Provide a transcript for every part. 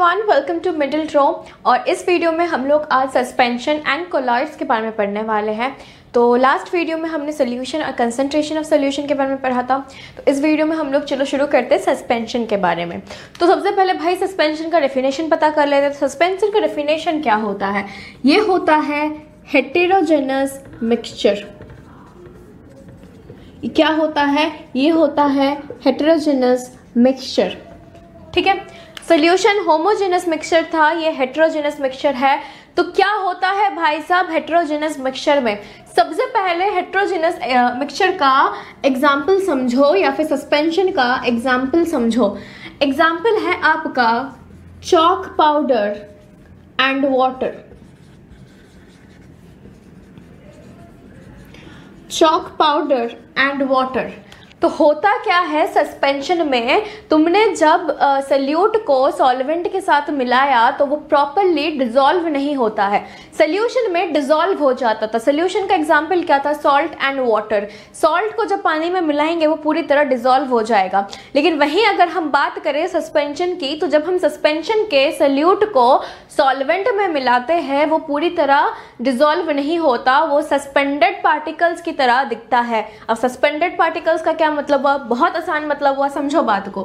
Everyone, welcome to middle रो। और इस video में हम लोग आज सस्पेंशन एंड कोलॉइड्स के बारे में पढ़ने वाले हैं। तो लास्ट वीडियो में हमने सोल्यूशन और कंसंट्रेशन ऑफ सोल्यूशन के बारे में पढ़ा था। तो इस वीडियो में हम लोग चलो शुरू करते हैं सस्पेंशन के बारे में। तो सबसे पहले भाई सस्पेंशन का डेफिनेशन पता कर लेते हैं। सस्पेंशन का डेफिनेशन क्या होता है? ये होता है हेटेरोजेनस मिक्सचर। क्या होता है? ये होता है हेटेरोजेनस मिक्सचर। ठीक है, सोल्यूशन होमोजेनस मिक्सचर था, ये हेटेरोजेनस मिक्सचर है। तो क्या होता है भाई साहब हेटेरोजेनस मिक्सचर में? सबसे पहले हेटेरोजेनस मिक्सचर का एग्जाम्पल समझो या फिर सस्पेंशन का एग्जाम्पल समझो। एग्जाम्पल है आपका chalk powder and water. Chalk powder and water. तो होता क्या है सस्पेंशन में, तुमने जब सल्यूट को सॉल्वेंट के साथ मिलाया तो वो प्रॉपरली डिसॉल्व नहीं होता है, सोल्यूशन में डिसॉल्व हो जाता था। सोल्यूशन का एग्जांपल क्या था? Salt and water. सॉल्ट को जब पानी में मिलाएंगे वो पूरी तरह डिसॉल्व हो जाएगा। लेकिन वहीं अगर हम बात करें सस्पेंशन की, तो जब हम सस्पेंशन के सल्यूट को सॉल्वेंट में मिलाते हैं वो पूरी तरह डिसॉल्व नहीं होता, वो सस्पेंडेड पार्टिकल्स की तरह दिखता है। अब सस्पेंडेड पार्टिकल्स का क्या मतलब हुआ? बहुत आसान मतलब हुआ, समझो बात को।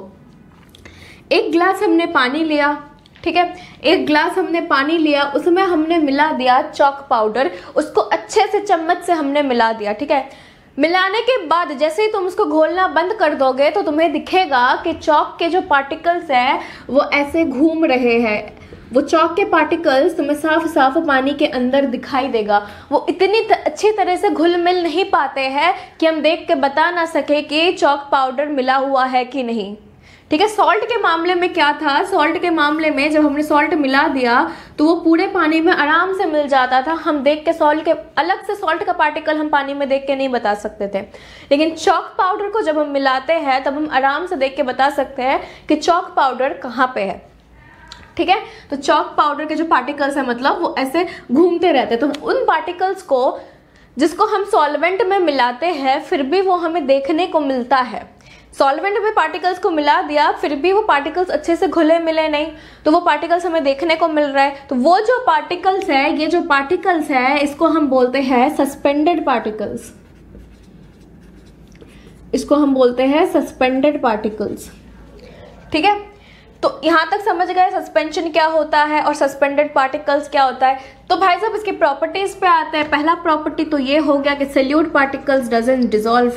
एक ग्लास हमने पानी लिया, ठीक है, एक ग्लास हमने पानी लिया, उसमें हमने मिला दिया चॉक पाउडर, उसको अच्छे से चम्मच से हमने मिला दिया। ठीक है, मिलाने के बाद जैसे ही तुम उसको घोलना बंद कर दोगे तो तुम्हें दिखेगा कि चॉक के जो पार्टिकल्स हैं वो ऐसे घूम रहे हैं। वो चॉक के पार्टिकल्स तुम्हें साफ साफ पानी के अंदर दिखाई देगा। वो इतनी अच्छी तरह से घुल मिल नहीं पाते हैं कि हम देख के बता ना सके कि चॉक पाउडर मिला हुआ है कि नहीं। ठीक है, सॉल्ट के मामले में क्या था? सॉल्ट के मामले में जब हमने सॉल्ट मिला दिया तो वो पूरे पानी में आराम से मिल जाता था। हम देख के सॉल्ट के अलग से सॉल्ट का पार्टिकल हम पानी में देख के नहीं बता सकते थे। लेकिन चॉक पाउडर को जब हम मिलाते हैं तब हम आराम से देख के बता सकते हैं कि चॉक पाउडर कहाँ पे है। ठीक है, तो चॉक पाउडर के जो पार्टिकल्स है मतलब वो ऐसे घूमते रहते हैं। तो उन पार्टिकल्स को जिसको हम सॉल्वेंट में मिलाते हैं फिर भी वो हमें देखने को मिलता है। सॉल्वेंट में पार्टिकल्स को मिला दिया फिर भी वो पार्टिकल्स अच्छे से घुले मिले नहीं, तो वो पार्टिकल्स हमें देखने को मिल रहा है। तो वो जो पार्टिकल्स है, ये जो पार्टिकल्स है, इसको हम बोलते हैं सस्पेंडेड पार्टिकल्स। इसको हम बोलते हैं सस्पेंडेड पार्टिकल्स। ठीक है, तो यहां तक समझ गए सस्पेंशन क्या होता है और सस्पेंडेड पार्टिकल्स क्या होता है। तो भाई साहब इसके प्रॉपर्टीज पे आते हैं। पहला प्रॉपर्टी तो ये हो गया कि solute particles doesn't dissolve.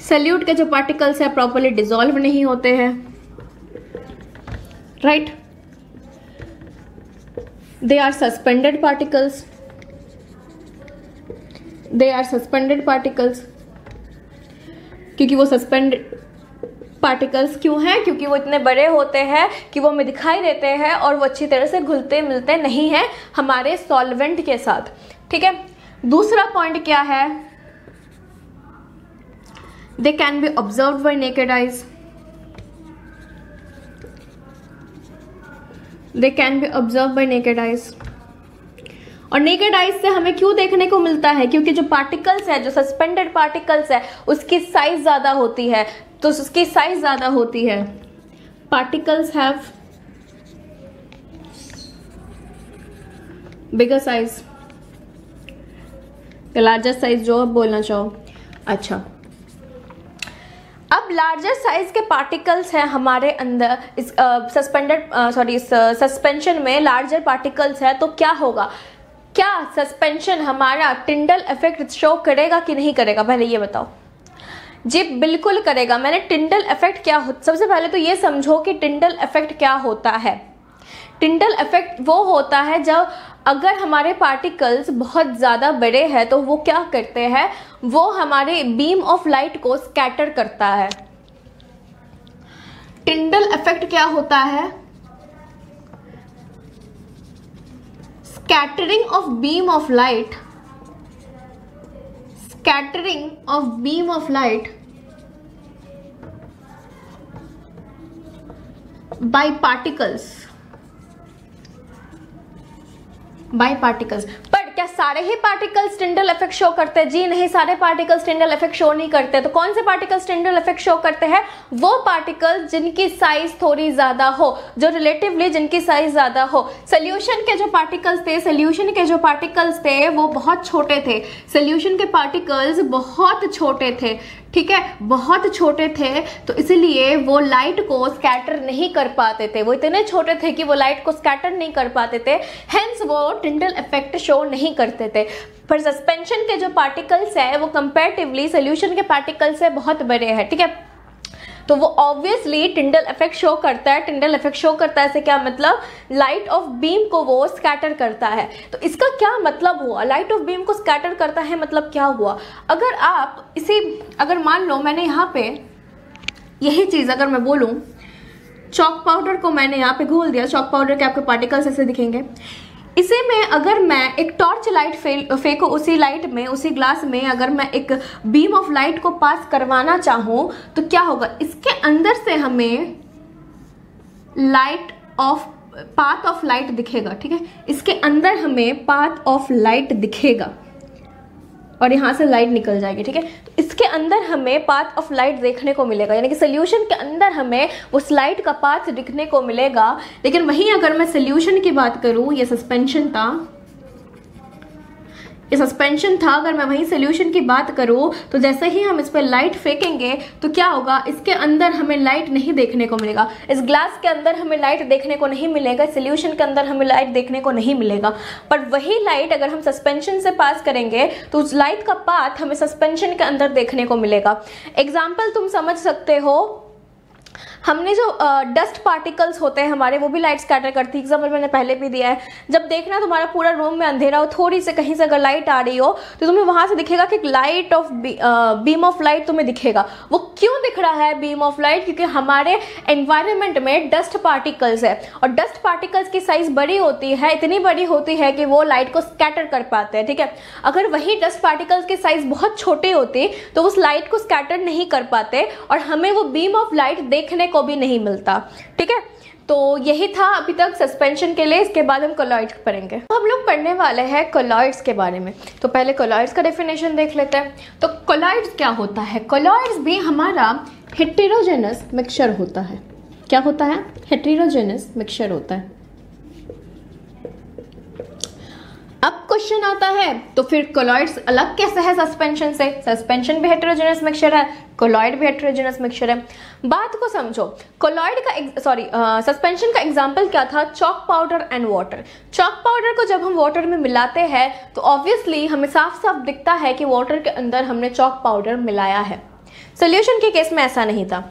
Solute के जो पार्टिकल्स है प्रॉपरली डिसॉल्व नहीं होते हैं, right. They are suspended particles. They are suspended particles. क्योंकि वो सस्पेंडेड पार्टिकल्स क्यों हैं? क्योंकि वो इतने बड़े होते हैं कि वो हमें दिखाई देते हैं और वो अच्छी तरह से घुलते मिलते नहीं हैं हमारे सॉल्वेंट के साथ। ठीक है, दूसरा पॉइंट क्या है? They can be observed bye naked eyes. They can be observed bye naked eyes. और नेकेड आइज से हमें क्यों देखने को मिलता है? क्योंकि जो पार्टिकल्स है, जो सस्पेंडेड पार्टिकल्स है, उसकी साइज ज्यादा होती है। तो उसकी साइज ज्यादा होती है। Particles have bigger size, larger size जो आप बोलना चाहो। अच्छा, अब लार्जर साइज के पार्टिकल्स हैं हमारे अंदर इस सस्पेंशन में लार्जर पार्टिकल्स है। तो क्या होगा? क्या सस्पेंशन हमारा टिंडल इफेक्ट शो करेगा कि नहीं करेगा? पहले ये बताओ। जी बिल्कुल करेगा। मैंने टिंडल इफेक्ट क्या हो, सबसे पहले तो ये समझो कि टिंडल इफेक्ट क्या होता है। टिंडल इफेक्ट वो होता है जब अगर हमारे पार्टिकल्स बहुत ज़्यादा बड़े हैं तो वो क्या करते हैं, वो हमारे बीम ऑफ लाइट को स्कैटर करता है। टिंडल इफेक्ट क्या होता है? Scattering of beam of light. Scattering of beam of light by particles। पर क्या सारे ही पार्टिकल्स टिंडल इफेक्ट शो करते हैं? जी नहीं, सारे पार्टिकल्स टिंडल इफेक्ट शो नहीं करते। तो कौन से पार्टिकल्स टिंडल इफेक्ट शो करते हैं? वो पार्टिकल्स जिनकी साइज थोड़ी ज्यादा हो, जो रिलेटिवली जिनकी साइज ज्यादा हो। सोल्यूशन के जो पार्टिकल्स थे वो बहुत छोटे थे। सोल्यूशन के पार्टिकल्स बहुत छोटे थे, ठीक है, बहुत छोटे थे, तो इसलिए वो लाइट को स्कैटर नहीं कर पाते थे। वो इतने छोटे थे कि वो लाइट को स्कैटर नहीं कर पाते थे, हेंस वो टिंडल इफेक्ट शो नहीं करते थे। पर सस्पेंशन के जो पार्टिकल्स है वो कंपैरेटिवली सोल्यूशन के पार्टिकल्स से बहुत बड़े हैं, ठीक है, तो वो ऑब्वियसली टिंडल इफेक्ट शो करता है। टिंडल इफेक्ट शो करता है से क्या मतलब? लाइट ऑफ बीम को वो स्कैटर करता है। तो इसका क्या मतलब हुआ? लाइट ऑफ बीम को स्कैटर करता है मतलब क्या हुआ? अगर आप इसे, अगर मान लो मैंने यहाँ पे यही चीज अगर मैं बोलूं, चॉक पाउडर को मैंने यहाँ पे घोल दिया, चॉक पाउडर के आपके पार्टिकल्स ऐसे दिखेंगे। इसे में अगर मैं एक टॉर्च लाइट फेंको उसी लाइट में, उसी ग्लास में अगर मैं एक बीम ऑफ लाइट को पास करवाना चाहूं तो क्या होगा? इसके अंदर से हमें पाथ ऑफ लाइट दिखेगा, ठीक है, इसके अंदर हमें पाथ ऑफ लाइट दिखेगा और यहां से लाइट निकल जाएगी, ठीक है। तो इसके अंदर हमें पाथ ऑफ लाइट देखने को मिलेगा, यानी कि सोल्यूशन के अंदर हमें उस लाइट का पाथ दिखने को मिलेगा। लेकिन वहीं अगर मैं सोल्यूशन की बात करूं, ये सस्पेंशन था, अगर मैं वहीं सोल्यूशन की बात करूं तो जैसे ही हम इस पर लाइट फेंकेंगे तो क्या होगा? इसके अंदर हमें लाइट नहीं देखने को मिलेगा, इस ग्लास के अंदर हमें लाइट देखने को नहीं मिलेगा, सोल्यूशन के अंदर हमें लाइट देखने को नहीं मिलेगा। पर वही लाइट अगर हम सस्पेंशन से पास करेंगे तो उस लाइट का पाथ हमें सस्पेंशन के अंदर देखने को मिलेगा। एग्जाम्पल तुम समझ सकते हो, हमने जो डस्ट पार्टिकल्स होते हैं हमारे, वो भी लाइट स्कैटर करती है। एग्जाम्पल मैंने पहले भी दिया है, जब देखना तुम्हारा पूरा रूम में अंधेरा हो, थोड़ी से कहीं से अगर लाइट आ रही हो तो तुम्हें वहां से दिखेगा कि light of beam of light तुम्हें दिखेगा। वो क्यों दिख रहा है बीम ऑफ लाइट? क्योंकि हमारे एनवायरनमेंट में डस्ट पार्टिकल्स है और डस्ट पार्टिकल्स की साइज बड़ी होती है, इतनी बड़ी होती है कि वो लाइट को स्कैटर कर पाते हैं, ठीक है। अगर वही डस्ट पार्टिकल्स की साइज बहुत छोटी होती तो उस लाइट को स्कैटर नहीं कर पाते और हमें वो बीम ऑफ लाइट देखने को भी नहीं मिलता, ठीक है। तो यही था अभी तक सस्पेंशन के लिए। इसके बाद हम कोलॉइड्स पढ़ेंगे। हम लोग पढ़ने वाले हैं कोलॉइड्स के बारे में। तो पहले कोलॉइड्स का डेफिनेशन देख लेते हैं। तो कोलॉइड्स क्या होता है? कोलॉइड्स भी हमारा हेटेरोजेनस मिक्सचर होता है। क्या होता है? हेटेरोजेनस मिक्सचर होता है। अब क्वेश्चन आता है तो फिर कोलॉइड्स अलग कैसे है सस्पेंशन से? सस्पेंशन भी हेटेरोजेनस मिक्सचर है, कोलॉइड भी हेटेरोजेनस मिक्सचर है। बात को समझो। कोलॉइड का सस्पेंशन का एग्जांपल क्या था? Chalk powder and water. Chalk powder को जब हम वाटर में मिलाते हैं तो ऑब्वियसली हमें साफ साफ दिखता है कि वाटर के अंदर हमने चॉक पाउडर मिलाया है। सोल्यूशन के केस में ऐसा नहीं था।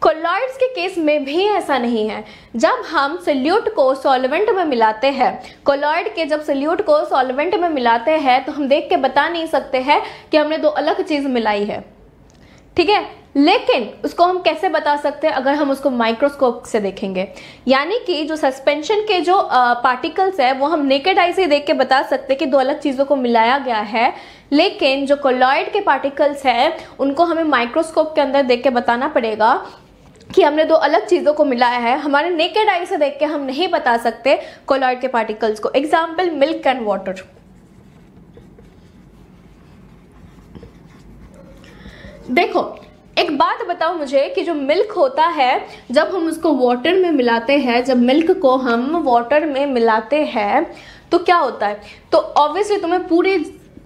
कोलॉइड्स के केस में भी ऐसा नहीं है। जब हम सोल्यूट को सॉल्वेंट में मिलाते हैं, कोलॉइड के जब सोल्यूट को सॉल्वेंट में मिलाते हैं तो हम देख के बता नहीं सकते हैं कि हमने दो अलग चीज मिलाई है, ठीक है। लेकिन उसको हम कैसे बता सकते हैं? अगर हम उसको माइक्रोस्कोप से देखेंगे, यानी कि जो सस्पेंशन के जो पार्टिकल्स है वो हम नेकेड आई से देख के बता सकते हैं कि दो अलग चीजों को मिलाया गया है। लेकिन जो कोलॉइड के पार्टिकल्स है उनको हमें माइक्रोस्कोप के अंदर देख के बताना पड़ेगा कि हमने दो अलग चीजों को मिलाया है। हमारे नेकेड आई से देख के हम नहीं बता सकते कोलॉइड के पार्टिकल्स को। Example milk and water. देखो एक बात बताओ मुझे कि जो मिल्क होता है जब हम उसको वाटर में मिलाते हैं, जब मिल्क को हम वाटर में मिलाते हैं तो क्या होता है? तो ऑब्वियसली तुम्हें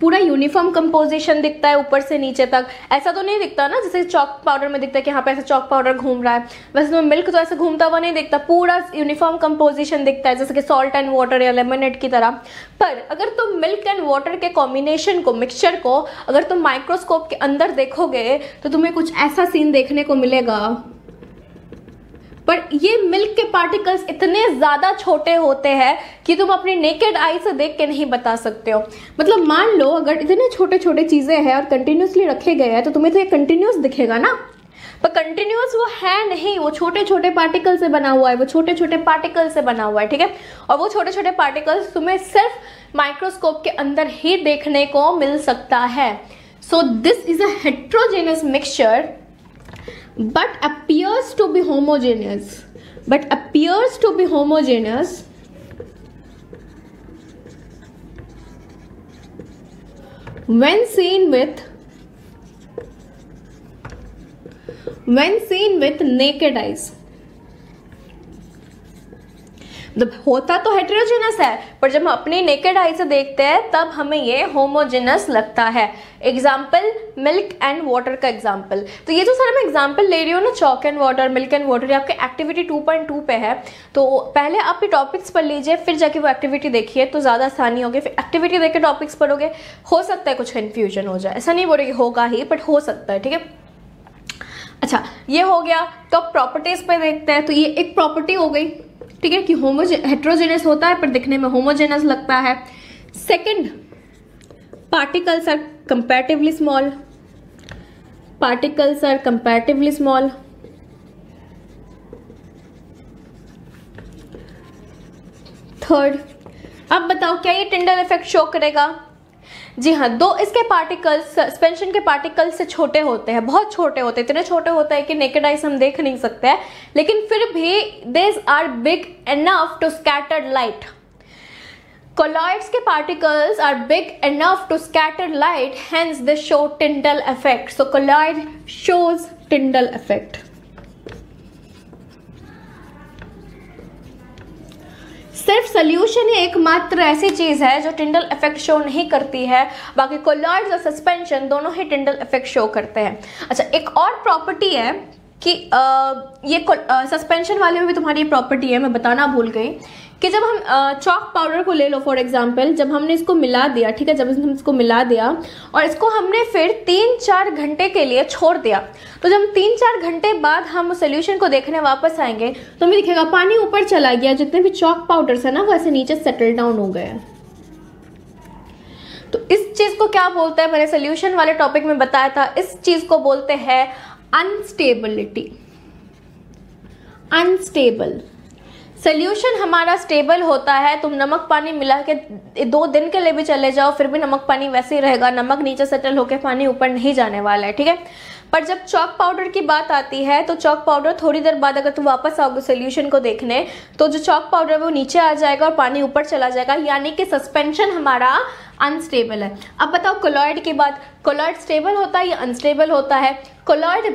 पूरा यूनिफॉर्म कंपोजिशन दिखता है ऊपर से नीचे तक। ऐसा तो नहीं दिखता ना जैसे चॉक पाउडर में दिखता है कि यहाँ पे ऐसे चॉक पाउडर घूम रहा है, वैसे तुम्हें मिल्क तो ऐसे घूमता हुआ नहीं दिखता, पूरा यूनिफॉर्म कंपोजिशन दिखता है जैसे कि सॉल्ट एंड वाटर या लेमनेड की तरह। पर अगर तुम मिल्क एंड वाटर के कॉम्बिनेशन को, मिक्सचर को अगर तुम माइक्रोस्कोप के अंदर देखोगे तो तुम्हें कुछ ऐसा सीन देखने को मिलेगा। पर ये मिल्क के पार्टिकल्स इतने ज्यादा छोटे होते हैं कि तुम अपनी नेकेड आई से देख के नहीं बता सकते हो। मतलब मान लो अगर इतने छोटे छोटे चीजें हैं और कंटिन्यूसली रखे गए हैं तो तुम्हें तो ये कंटिन्यूस दिखेगा ना, पर कंटिन्यूस वो है नहीं, वो छोटे छोटे पार्टिकल से बना हुआ है, वो छोटे छोटे पार्टिकल से बना हुआ है, ठीक है। और वो छोटे छोटे पार्टिकल्स तुम्हें सिर्फ माइक्रोस्कोप के अंदर ही देखने को मिल सकता है। So this is a heterogeneous mixture but appears to be homogeneous, when seen with naked eyes, मतलब होता तो हेटेरोजेनस है, पर जब हम अपनी नेकेड आई से देखते हैं तब हमें ये होमोजेनस लगता है। एग्जाम्पल मिल्क एंड वाटर का एग्जाम्पल। तो ये जो सर मैं एग्जाम्पल ले रही हूँ ना, chalk and water, milk and water, ये आपके एक्टिविटी 2.2 पे है। तो पहले आप ये टॉपिक्स पढ़ लीजिए, फिर जाके वो एक्टिविटी देखिए तो ज़्यादा आसानी होगी। फिर एक्टिविटी देख के टॉपिक्स पढ़ोगे, हो सकता है कुछ कन्फ्यूजन हो जाए, ऐसा नहीं बोल रही होगा ही, बट हो सकता है, ठीक है। अच्छा, ये हो गया। तो अब प्रॉपर्टीज पे देखते हैं। तो ये एक प्रॉपर्टी हो गई, ठीक है, कि हेट्रोजेनस होता है पर दिखने में होमोजेनस लगता है। Second, particles are comparatively small, particles are comparatively small. Third, अब बताओ क्या ये टिंडल इफेक्ट शो करेगा? जी हाँ, दो इसके पार्टिकल्स सस्पेंशन के पार्टिकल्स से छोटे होते हैं, बहुत छोटे होते हैं, इतने छोटे होते हैं कि नेकेड आई से हम देख नहीं सकते हैं, लेकिन फिर भी this are big enough to scatter light. colloids के particles are big enough to scatter light, hence they show Tyndall effect. So colloid shows Tyndall effect. सिर्फ सोल्यूशन ही एकमात्र ऐसी चीज है जो टिंडल इफेक्ट शो नहीं करती है, बाकी कोलॉइड्स और सस्पेंशन दोनों ही टिंडल इफेक्ट शो करते हैं। अच्छा, एक और प्रॉपर्टी है कि ये सस्पेंशन वाले में भी तुम्हारी प्रॉपर्टी है, मैं बताना भूल गई, कि जब हम चॉक पाउडर को ले लो फॉर एग्जांपल, जब हमने इसको मिला दिया, ठीक है, जब हम इसको मिला दिया और इसको हमने फिर 3-4 घंटे के लिए छोड़ दिया, तो जब 3-4 घंटे बाद हम उस सोल्यूशन को देखने वापस आएंगे तो हमें दिखेगा पानी ऊपर चला गया, जितने भी चॉक पाउडर्स है ना वो ऐसे नीचे सेटल डाउन हो गए। तो इस चीज को क्या बोलते हैं, मैंने सोल्यूशन वाले टॉपिक में बताया था, इस चीज को बोलते हैं अनस्टेबिलिटी। अनस्टेबल सोल्यूशन हमारा स्टेबल होता है, तुम नमक पानी मिला के 2 दिन के लिए भी चले जाओ फिर भी नमक पानी वैसे ही रहेगा, नमक नीचे सेटल होकर पानी ऊपर नहीं जाने वाला है, ठीक है। पर जब चॉक पाउडर की बात आती है तो चॉक पाउडर थोड़ी देर बाद अगर तुम वापस आओगे सोल्यूशन को देखने तो जो चॉक पाउडर है वो नीचे आ जाएगा और पानी ऊपर चला जाएगा, यानी कि सस्पेंशन हमारा अनस्टेबल है। अब बताओ कोलॉइड की बात, कोलॉइड स्टेबल होता है या अनस्टेबल होता है? कोलॉइड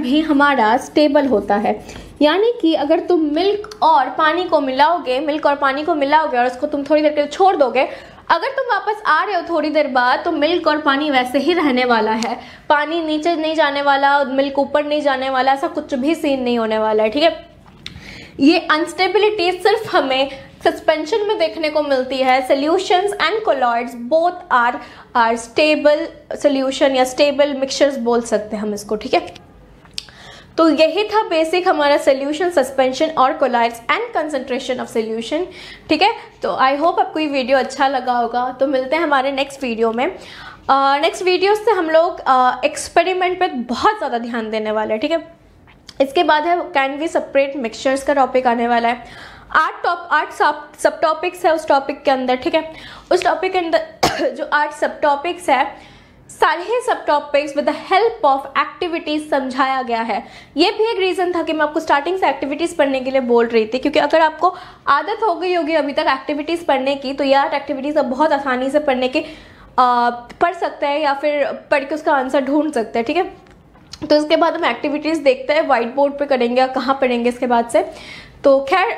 भी हमारा स्टेबल होता है, यानी कि अगर तुम मिल्क और पानी को मिलाओगे और उसको तुम थोड़ी देर के लिए छोड़ दोगे, अगर तुम वापस आ रहे हो थोड़ी देर बाद तो मिल्क और पानी वैसे ही रहने वाला है, पानी नीचे नहीं जाने वाला, मिल्क ऊपर नहीं जाने वाला, ऐसा कुछ भी सीन नहीं होने वाला है, ठीक है। ये अनस्टेबिलिटी सिर्फ हमें सस्पेंशन में देखने को मिलती है। Solutions and colloids both are stable solution या स्टेबल मिक्सचर्स बोल सकते हैं हम इसको, ठीक है। तो यही था बेसिक हमारा सोल्यूशन, सस्पेंशन और colloids and concentration of solution, ठीक है। तो आई होप आपको ये वीडियो अच्छा लगा होगा। तो मिलते हैं हमारे नेक्स्ट वीडियो में। नेक्स्ट वीडियो से हम लोग एक्सपेरिमेंट पे बहुत ज़्यादा ध्यान देने वाले हैं, ठीक है। इसके बाद है कैन वी सेपरेट मिक्सचर्स का टॉपिक आने वाला है। 8 सब टॉपिक्स है उस टॉपिक के अंदर, ठीक है। उस टॉपिक के अंदर जो 8 सब टॉपिक्स है, सारे सब topics with the help of activities समझाया गया है। ये भी एक रीज़न था कि मैं आपको स्टार्टिंग से एक्टिविटीज़ पढ़ने के लिए बोल रही थी, क्योंकि अगर आपको आदत हो गई होगी अभी तक एक्टिविटीज़ पढ़ने की, तो यार एक्टिविटीज़ अब बहुत आसानी से पढ़ सकते हैं या फिर पढ़ के उसका आंसर ढूंढ सकते हैं, ठीक है। तो इसके बाद हम एक्टिविटीज़ देखते हैं, व्हाइट बोर्ड पे करेंगे, कहाँ पढ़ेंगे इसके बाद से। तो खैर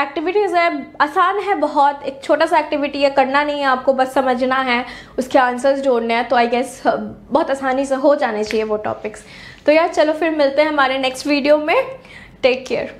एक्टिविटीज़ है, आसान है बहुत, एक छोटा सा एक्टिविटी है, करना नहीं है आपको, बस समझना है, उसके आंसर्स जोड़ने हैं, तो आई गेस बहुत आसानी से हो जाने चाहिए वो टॉपिक्स। तो यार चलो फिर मिलते हैं हमारे नेक्स्ट वीडियो में। Take care.